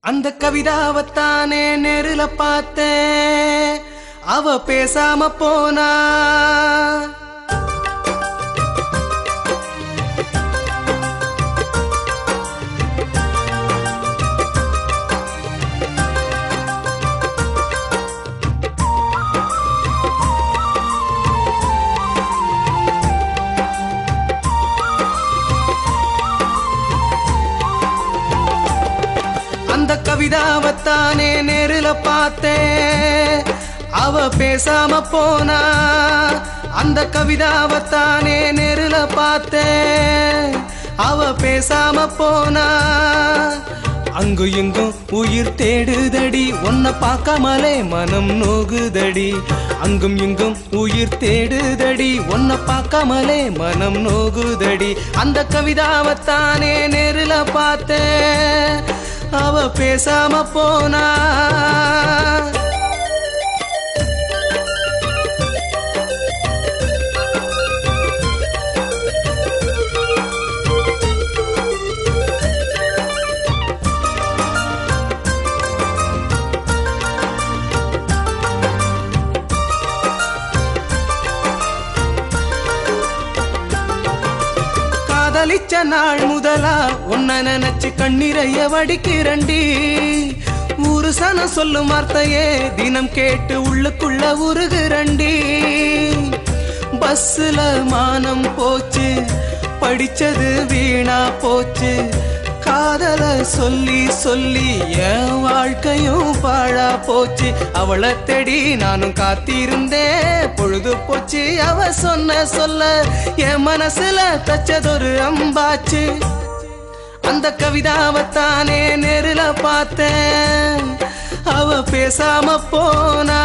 அந்த கவிதாவத்தானே நேருல பார்த்தேன், அவ பேசாம போனா. அந்த கவிதாவத்தானே நேருல பார்த்தேன், அவ பேசாம போனா. அந்த கவிதாவத்தானே நேருல பார்த்தேன், அவ பேசாம போனா. அங்கு இங்கும் உயிர் தேடுதடி, உன்னை பார்க்காமலே மனம் நோகுதடி. அங்கும் இங்கும் உயிர் தேடுதடி, உன்னை பார்க்காமலே மனம் நோகுதடி. அந்த கவிதாவத்தானே நேருல பார்த்தேன், அவ பேசாம போனா. காதலிச்ச நாள் முதலா உன்னை நினைச்சு கண்ணீரைய வடிக்கிறண்டி. ஊரு சன சொல்லும் வார்த்தையே தினம் கேட்டு உள்ளுக்குள்ள உருகுறண்டி. பஸ்ல மானம் போச்சு, படிச்சது வீணா போச்சு. காதல சொல்லி சொல்லி என் வாழ்க்கையும் பாழா போச்சு. அவளை தேடி நானும் காத்திருந்தேன், பொழுது போச்சு. அவ சொன்ன சொல்ல என் மனசுல தச்சதொரு அம்பாச்சு. அந்த கவிதாவத்தானே நேருல பார்த்தேன், அவ பேசாம போனா.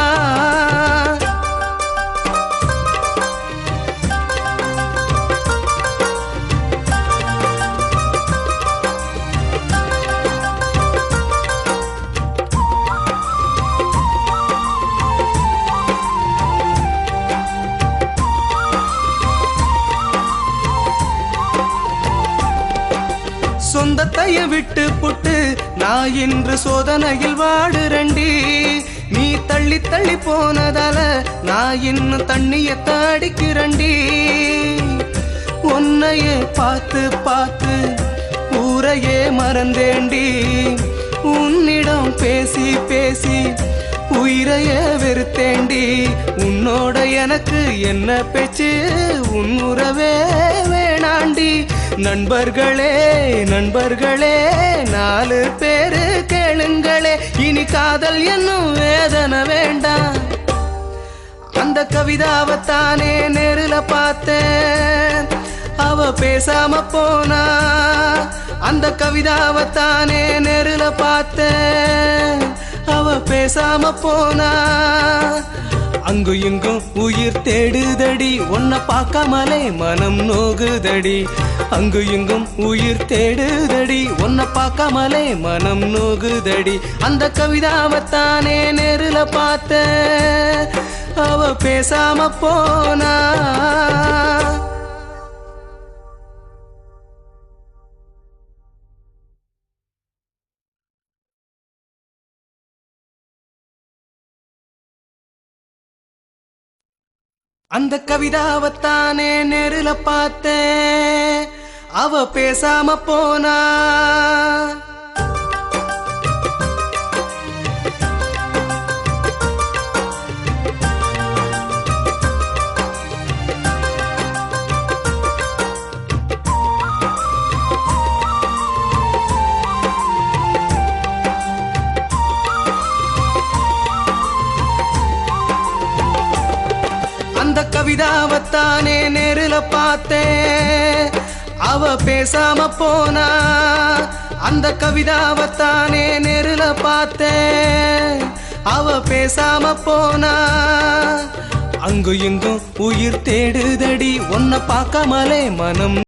சொந்தத்தைய விட்டு புட்டு நான் இன்று சோதனையில் வாடுறண்டி. நீ தள்ளி தள்ளி போனதால நான் இன்னும் தண்ணிய தாடிக்கிறண்டி. உன்னையே பார்த்து பார்த்து ஊரையே மறந்தேண்டி. உன்னிடம் பேசி பேசி உயிரையே வெறுத்தேண்டி. உன்னோட எனக்கு என்ன பேச்சு, உன் உறவே வேணாண்டி. நண்பர்களே நண்பர்களே நாலு பேரு கேளுங்களே, இனி காதல் என்னும் வேதனை வேண்டாம். அந்த கவிதாவத்தானே நேருல பார்த்தேன், அவ பேசாம போனா. அந்த கவிதாவத்தானே நேருல பார்த்தேன், அவ பேசாம போனா. அங்கு இங்கும் உயிர் தேடுதடி, உன்னை பார்க்காமலே மனம் நோகுதடி. அங்கு இங்கும் உயிர் தேடுதடி, உன்னை பார்க்காமலே மனம் நோகுதடி. அந்த கவிதாவத்தானே நேருல பார்த்தேன், அவ பேசாம போனா. அந்த கவிதாவத்தானே நேருல பார்த்தேன், அவ பேசாம போனா. அந்த கவிதாவத்தானே நேருல பார்த்தேன், அவ பேசாம போனா. அந்த கவிதாவத்தானே நேருல பார்த்தேன், அவ பேசாம போனா. அங்கு இங்கும் உயிர் தேடுதடி, உன்னை பார்க்காமலே மனம்